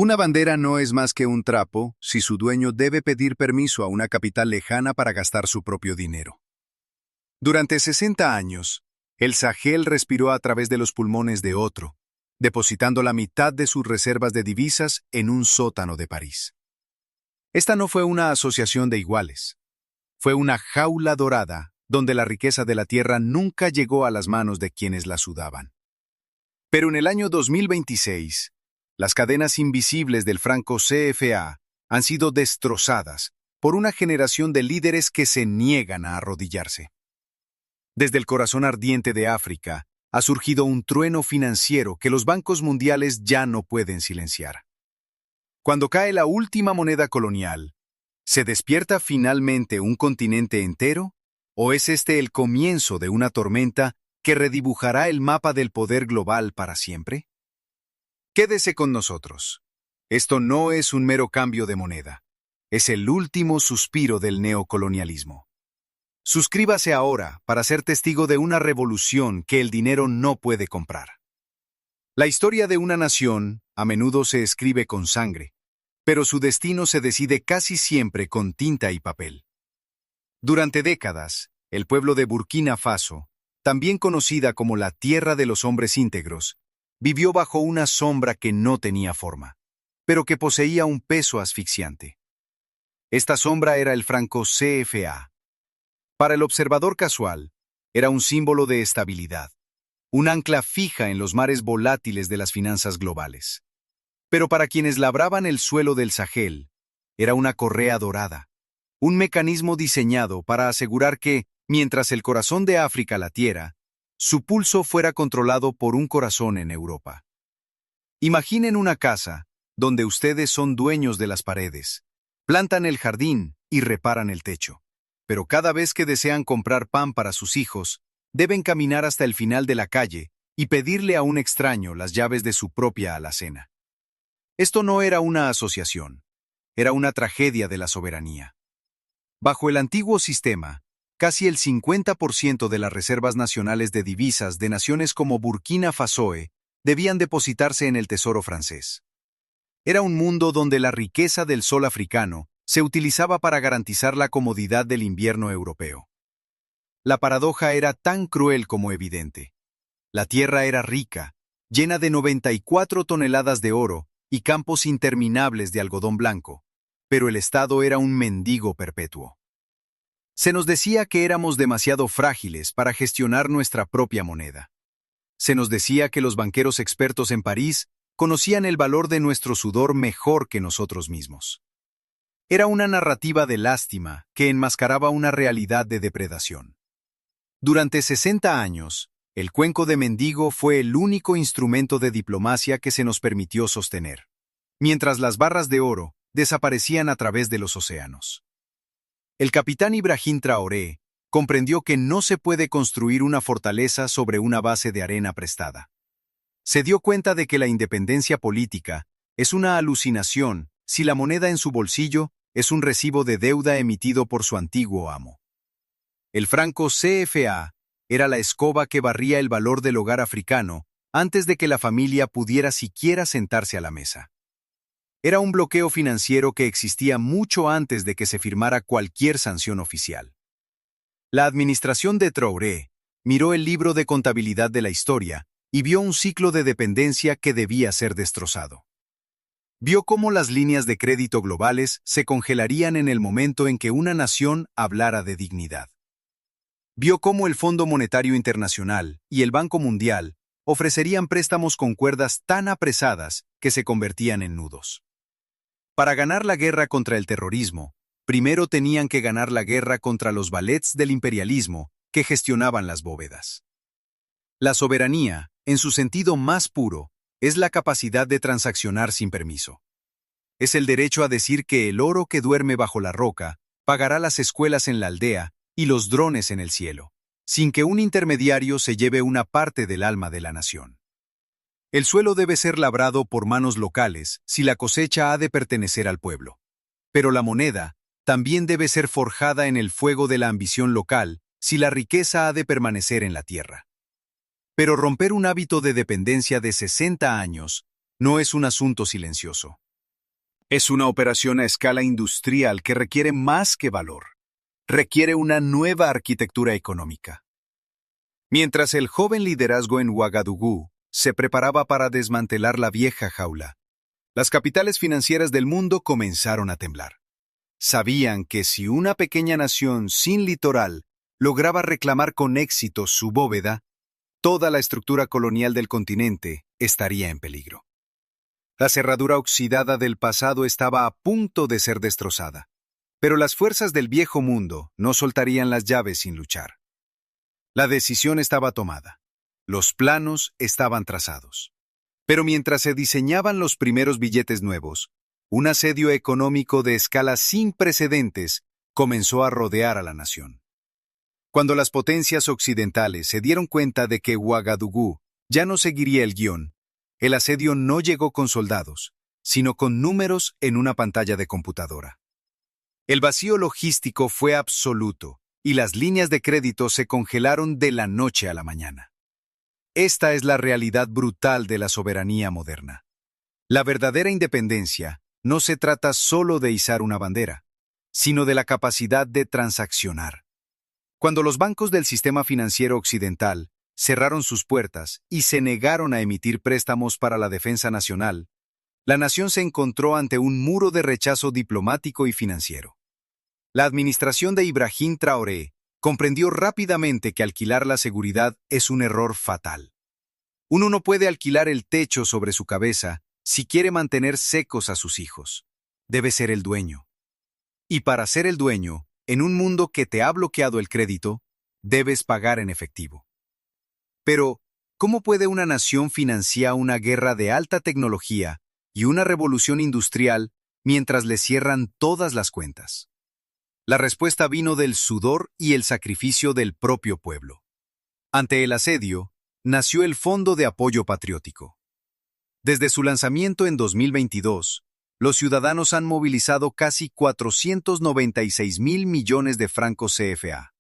Una bandera no es más que un trapo si su dueño debe pedir permiso a una capital lejana para gastar su propio dinero. Durante 60 años, el Sahel respiró a través de los pulmones de otro, depositando la mitad de sus reservas de divisas en un sótano de París. Esta no fue una asociación de iguales. Fue una jaula dorada donde la riqueza de la tierra nunca llegó a las manos de quienes la sudaban. Pero en el año 2026, las cadenas invisibles del franco CFA han sido destrozadas por una generación de líderes que se niegan a arrodillarse. Desde el corazón ardiente de África ha surgido un trueno financiero que los bancos mundiales ya no pueden silenciar. Cuando cae la última moneda colonial, ¿se despierta finalmente un continente entero? ¿O es este el comienzo de una tormenta que redibujará el mapa del poder global para siempre? Quédese con nosotros. Esto no es un mero cambio de moneda. Es el último suspiro del neocolonialismo. Suscríbase ahora para ser testigo de una revolución que el dinero no puede comprar. La historia de una nación a menudo se escribe con sangre, pero su destino se decide casi siempre con tinta y papel. Durante décadas, el pueblo de Burkina Faso, también conocida como la tierra de los hombres íntegros, vivió bajo una sombra que no tenía forma, pero que poseía un peso asfixiante. Esta sombra era el franco CFA. Para el observador casual, era un símbolo de estabilidad, un ancla fija en los mares volátiles de las finanzas globales. Pero para quienes labraban el suelo del Sahel, era una correa dorada, un mecanismo diseñado para asegurar que, mientras el corazón de África latiera, su pulso fuera controlado por un corazón en Europa. Imaginen una casa donde ustedes son dueños de las paredes, plantan el jardín y reparan el techo. Pero cada vez que desean comprar pan para sus hijos, deben caminar hasta el final de la calle y pedirle a un extraño las llaves de su propia alacena. Esto no era una asociación, era una tragedia de la soberanía. Bajo el antiguo sistema, casi el 50% de las reservas nacionales de divisas de naciones como Burkina Faso debían depositarse en el Tesoro francés. Era un mundo donde la riqueza del sol africano se utilizaba para garantizar la comodidad del invierno europeo. La paradoja era tan cruel como evidente. La tierra era rica, llena de 94 toneladas de oro y campos interminables de algodón blanco, pero el Estado era un mendigo perpetuo. Se nos decía que éramos demasiado frágiles para gestionar nuestra propia moneda. Se nos decía que los banqueros expertos en París conocían el valor de nuestro sudor mejor que nosotros mismos. Era una narrativa de lástima que enmascaraba una realidad de depredación. Durante 60 años, el cuenco de mendigo fue el único instrumento de diplomacia que se nos permitió sostener, mientras las barras de oro desaparecían a través de los océanos. El capitán Ibrahim Traoré comprendió que no se puede construir una fortaleza sobre una base de arena prestada. Se dio cuenta de que la independencia política es una alucinación si la moneda en su bolsillo es un recibo de deuda emitido por su antiguo amo. El franco CFA era la escoba que barría el valor del hogar africano antes de que la familia pudiera siquiera sentarse a la mesa. Era un bloqueo financiero que existía mucho antes de que se firmara cualquier sanción oficial. La administración de Traoré miró el libro de contabilidad de la historia y vio un ciclo de dependencia que debía ser destrozado. Vio cómo las líneas de crédito globales se congelarían en el momento en que una nación hablara de dignidad. Vio cómo el Fondo Monetario Internacional y el Banco Mundial ofrecerían préstamos con cuerdas tan apresadas que se convertían en nudos. Para ganar la guerra contra el terrorismo, primero tenían que ganar la guerra contra los valets del imperialismo que gestionaban las bóvedas. La soberanía, en su sentido más puro, es la capacidad de transaccionar sin permiso. Es el derecho a decir que el oro que duerme bajo la roca pagará las escuelas en la aldea y los drones en el cielo, sin que un intermediario se lleve una parte del alma de la nación. El suelo debe ser labrado por manos locales si la cosecha ha de pertenecer al pueblo. Pero la moneda también debe ser forjada en el fuego de la ambición local si la riqueza ha de permanecer en la tierra. Pero romper un hábito de dependencia de 60 años no es un asunto silencioso. Es una operación a escala industrial que requiere más que valor. Requiere una nueva arquitectura económica. Mientras el joven liderazgo en Ouagadougou se preparaba para desmantelar la vieja jaula, las capitales financieras del mundo comenzaron a temblar. Sabían que si una pequeña nación sin litoral lograba reclamar con éxito su bóveda, toda la estructura colonial del continente estaría en peligro. La cerradura oxidada del pasado estaba a punto de ser destrozada, pero las fuerzas del viejo mundo no soltarían las llaves sin luchar. La decisión estaba tomada. Los planos estaban trazados. Pero mientras se diseñaban los primeros billetes nuevos, un asedio económico de escala sin precedentes comenzó a rodear a la nación. Cuando las potencias occidentales se dieron cuenta de que Ouagadougou ya no seguiría el guión, el asedio no llegó con soldados, sino con números en una pantalla de computadora. El vacío logístico fue absoluto y las líneas de crédito se congelaron de la noche a la mañana. Esta es la realidad brutal de la soberanía moderna. La verdadera independencia no se trata solo de izar una bandera, sino de la capacidad de transaccionar. Cuando los bancos del sistema financiero occidental cerraron sus puertas y se negaron a emitir préstamos para la defensa nacional, la nación se encontró ante un muro de rechazo diplomático y financiero. La administración de Ibrahim Traoré comprendió rápidamente que alquilar la seguridad es un error fatal. Uno no puede alquilar el techo sobre su cabeza si quiere mantener secos a sus hijos. Debe ser el dueño. Y para ser el dueño, en un mundo que te ha bloqueado el crédito, debes pagar en efectivo. Pero, ¿cómo puede una nación financiar una guerra de alta tecnología y una revolución industrial mientras le cierran todas las cuentas? La respuesta vino del sudor y el sacrificio del propio pueblo. Ante el asedio, nació el Fondo de Apoyo Patriótico. Desde su lanzamiento en 2022, los ciudadanos han movilizado casi 496.000 millones de francos CFA.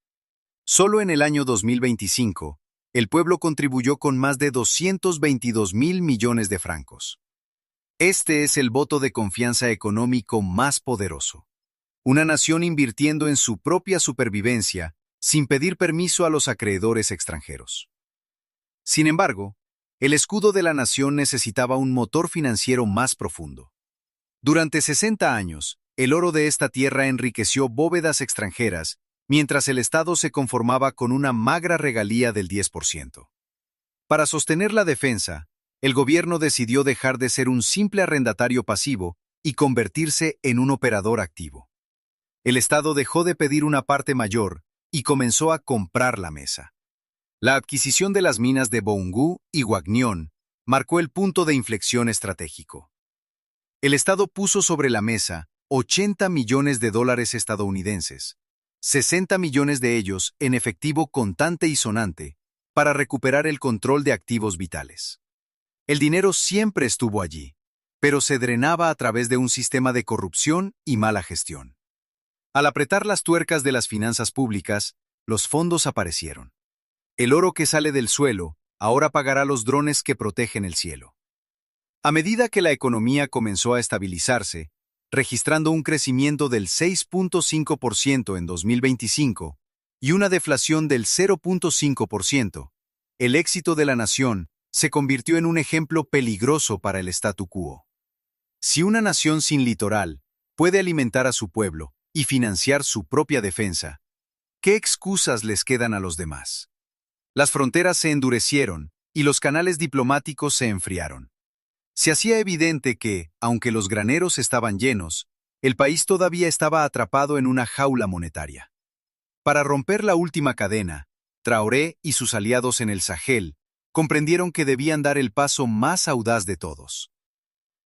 Solo en el año 2025, el pueblo contribuyó con más de 222.000 millones de francos. Este es el voto de confianza económico más poderoso. Una nación invirtiendo en su propia supervivencia sin pedir permiso a los acreedores extranjeros. Sin embargo, el escudo de la nación necesitaba un motor financiero más profundo. Durante 60 años, el oro de esta tierra enriqueció bóvedas extranjeras, mientras el Estado se conformaba con una magra regalía del 10%. Para sostener la defensa, el gobierno decidió dejar de ser un simple arrendatario pasivo y convertirse en un operador activo. El Estado dejó de pedir una parte mayor y comenzó a comprar la mesa. La adquisición de las minas de Boungou y Wahgnion marcó el punto de inflexión estratégico. El Estado puso sobre la mesa $80 millones estadounidenses, 60 millones de ellos en efectivo contante y sonante, para recuperar el control de activos vitales. El dinero siempre estuvo allí, pero se drenaba a través de un sistema de corrupción y mala gestión. Al apretar las tuercas de las finanzas públicas, los fondos aparecieron. El oro que sale del suelo ahora pagará los drones que protegen el cielo. A medida que la economía comenzó a estabilizarse, registrando un crecimiento del 6.5% en 2025 y una deflación del 0.5%, el éxito de la nación se convirtió en un ejemplo peligroso para el statu quo. Si una nación sin litoral puede alimentar a su pueblo y financiar su propia defensa, ¿qué excusas les quedan a los demás? Las fronteras se endurecieron y los canales diplomáticos se enfriaron. Se hacía evidente que, aunque los graneros estaban llenos, el país todavía estaba atrapado en una jaula monetaria. Para romper la última cadena, Traoré y sus aliados en el Sahel comprendieron que debían dar el paso más audaz de todos.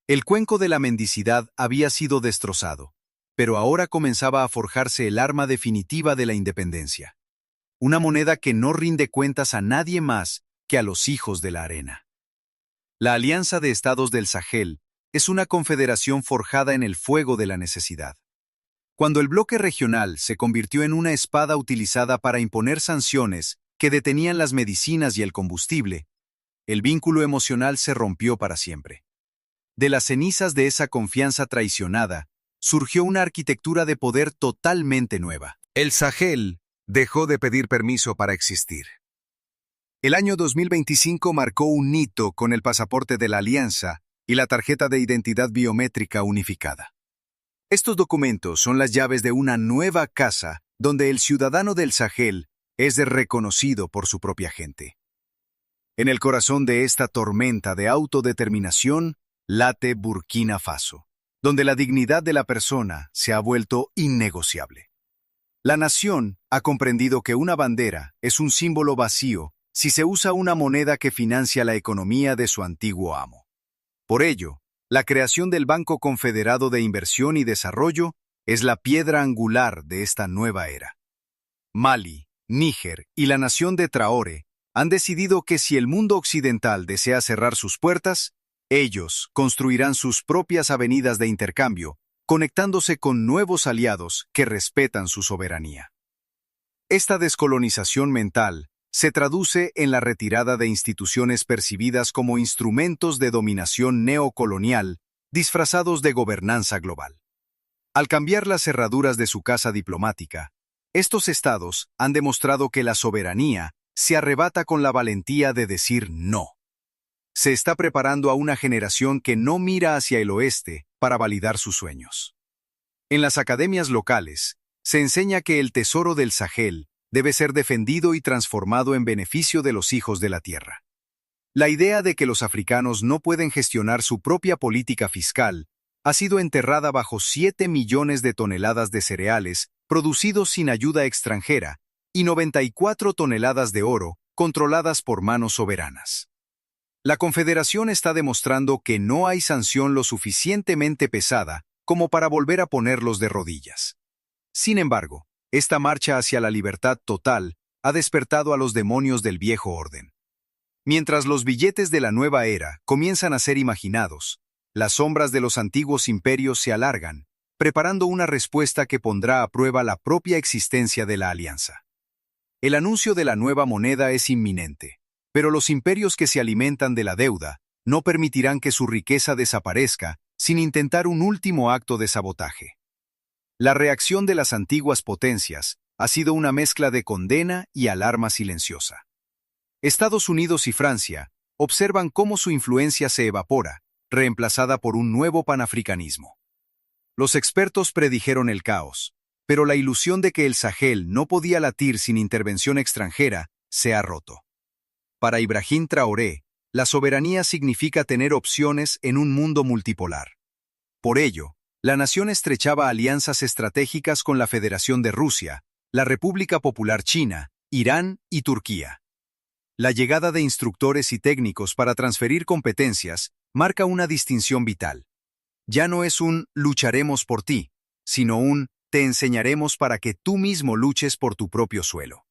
El cuenco de la mendicidad había sido destrozado, pero ahora comenzaba a forjarse el arma definitiva de la independencia. Una moneda que no rinde cuentas a nadie más que a los hijos de la arena. La Alianza de Estados del Sahel es una confederación forjada en el fuego de la necesidad. Cuando el bloque regional se convirtió en una espada utilizada para imponer sanciones que detenían las medicinas y el combustible, el vínculo emocional se rompió para siempre. de las cenizas de esa confianza traicionada, surgió una arquitectura de poder totalmente nueva. El Sahel dejó de pedir permiso para existir. El año 2025 marcó un hito con el pasaporte de la Alianza y la tarjeta de identidad biométrica unificada. Estos documentos son las llaves de una nueva casa donde el ciudadano del Sahel es reconocido por su propia gente. En el corazón de esta tormenta de autodeterminación late Burkina Faso, donde la dignidad de la persona se ha vuelto innegociable. La nación ha comprendido que una bandera es un símbolo vacío si se usa una moneda que financia la economía de su antiguo amo. Por ello, la creación del Banco Confederado de Inversión y Desarrollo es la piedra angular de esta nueva era. Mali, Níger y la nación de Traoré han decidido que si el mundo occidental desea cerrar sus puertas, ellos construirán sus propias avenidas de intercambio, conectándose con nuevos aliados que respetan su soberanía. Esta descolonización mental se traduce en la retirada de instituciones percibidas como instrumentos de dominación neocolonial disfrazados de gobernanza global. Al cambiar las cerraduras de su casa diplomática, estos estados han demostrado que la soberanía se arrebata con la valentía de decir no. Se está preparando a una generación que no mira hacia el oeste para validar sus sueños. En las academias locales, se enseña que el tesoro del Sahel debe ser defendido y transformado en beneficio de los hijos de la tierra. La idea de que los africanos no pueden gestionar su propia política fiscal ha sido enterrada bajo 7 millones de toneladas de cereales producidos sin ayuda extranjera y 94 toneladas de oro controladas por manos soberanas. La Confederación está demostrando que no hay sanción lo suficientemente pesada como para volver a ponerlos de rodillas. Sin embargo, esta marcha hacia la libertad total ha despertado a los demonios del viejo orden. Mientras los billetes de la nueva era comienzan a ser imaginados, las sombras de los antiguos imperios se alargan, preparando una respuesta que pondrá a prueba la propia existencia de la alianza. El anuncio de la nueva moneda es inminente, pero los imperios que se alimentan de la deuda no permitirán que su riqueza desaparezca sin intentar un último acto de sabotaje. La reacción de las antiguas potencias ha sido una mezcla de condena y alarma silenciosa. Estados Unidos y Francia observan cómo su influencia se evapora, reemplazada por un nuevo panafricanismo. Los expertos predijeron el caos, pero la ilusión de que el Sahel no podía latir sin intervención extranjera se ha roto. Para Ibrahim Traoré, la soberanía significa tener opciones en un mundo multipolar. Por ello, la nación estrechaba alianzas estratégicas con la Federación de Rusia, la República Popular China, Irán y Turquía. La llegada de instructores y técnicos para transferir competencias marca una distinción vital. Ya no es un lucharemos por ti, sino un te enseñaremos para que tú mismo luches por tu propio suelo.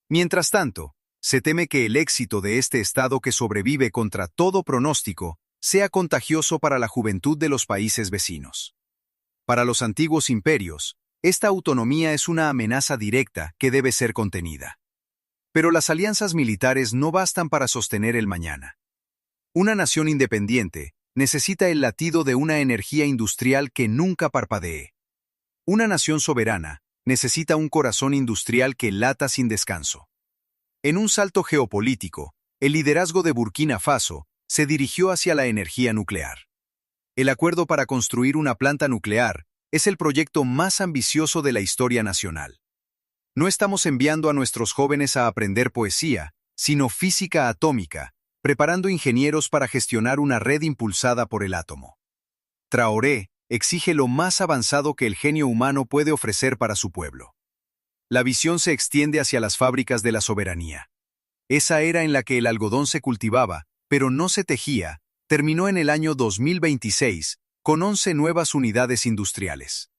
Mientras tanto, se teme que el éxito de este Estado que sobrevive contra todo pronóstico sea contagioso para la juventud de los países vecinos. Para los antiguos imperios, esta autonomía es una amenaza directa que debe ser contenida. Pero las alianzas militares no bastan para sostener el mañana. Una nación independiente necesita el latido de una energía industrial que nunca parpadee. Una nación soberana necesita un corazón industrial que lata sin descanso. En un salto geopolítico, el liderazgo de Burkina Faso se dirigió hacia la energía nuclear. El acuerdo para construir una planta nuclear es el proyecto más ambicioso de la historia nacional. No estamos enviando a nuestros jóvenes a aprender poesía, sino física atómica, preparando ingenieros para gestionar una red impulsada por el átomo. Traoré exige lo más avanzado que el genio humano puede ofrecer para su pueblo. La visión se extiende hacia las fábricas de la soberanía. Esa era en la que el algodón se cultivaba, pero no se tejía, terminó en el año 2026, con 11 nuevas unidades industriales.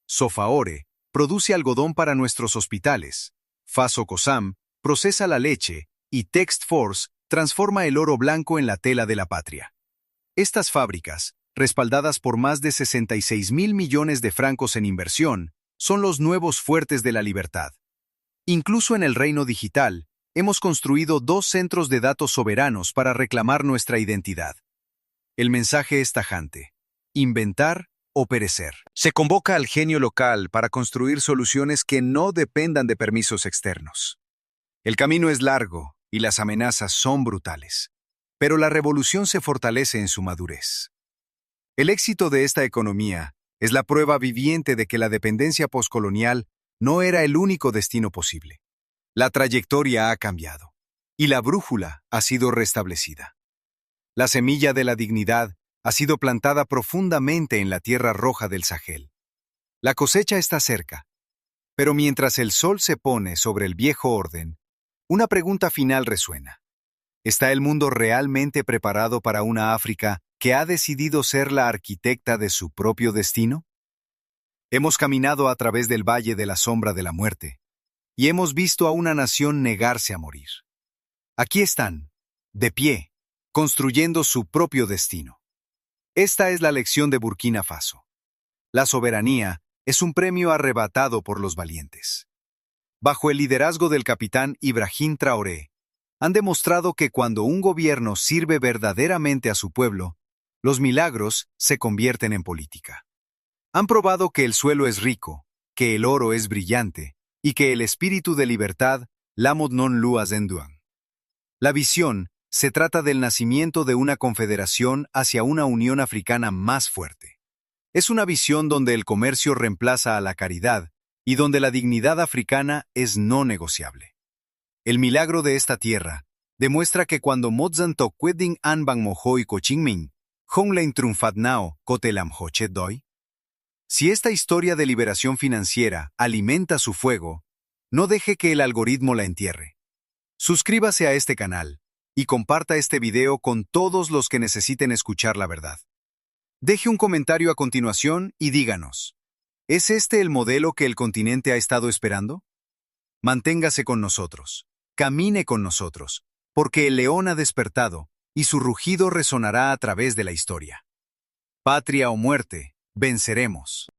Sofaore produce algodón para nuestros hospitales, Faso Cosam procesa la leche y Text Force transforma el oro blanco en la tela de la patria. Estas fábricas, respaldadas por más de 66.000 millones de francos en inversión, son los nuevos fuertes de la libertad. Incluso en el reino digital, hemos construido 2 centros de datos soberanos para reclamar nuestra identidad. El mensaje es tajante: inventar o perecer. Se convoca al genio local para construir soluciones que no dependan de permisos externos. El camino es largo y las amenazas son brutales, pero la revolución se fortalece en su madurez. El éxito de esta economía es la prueba viviente de que la dependencia poscolonial no era el único destino posible. La trayectoria ha cambiado y la brújula ha sido restablecida. La semilla de la dignidad ha sido plantada profundamente en la tierra roja del Sahel. La cosecha está cerca, pero mientras el sol se pone sobre el viejo orden, una pregunta final resuena. ¿Está el mundo realmente preparado para una África que ha decidido ser la arquitecta de su propio destino? Hemos caminado a través del valle de la sombra de la muerte y hemos visto a una nación negarse a morir. Aquí están, de pie, construyendo su propio destino. Esta es la lección de Burkina Faso. La soberanía es un premio arrebatado por los valientes. Bajo el liderazgo del capitán Ibrahim Traoré, han demostrado que cuando un gobierno sirve verdaderamente a su pueblo, los milagros se convierten en política. Han probado que el suelo es rico, que el oro es brillante y que el espíritu de libertad l'amod non lu azenduan. La visión se trata del nacimiento de una confederación hacia una Unión Africana más fuerte. Es una visión donde el comercio reemplaza a la caridad y donde la dignidad africana es no negociable. El milagro de esta tierra demuestra que cuando Mozan Tokweding Anbang Mohoy Cochingming, Honglein Triunfat Nao Kotelam Hochet Doi. Si esta historia de liberación financiera alimenta su fuego, no deje que el algoritmo la entierre. Suscríbase a este canal y comparta este video con todos los que necesiten escuchar la verdad. Deje un comentario a continuación y díganos, ¿es este el modelo que el continente ha estado esperando? Manténgase con nosotros, camine con nosotros, porque el león ha despertado y su rugido resonará a través de la historia. Patria o muerte, venceremos.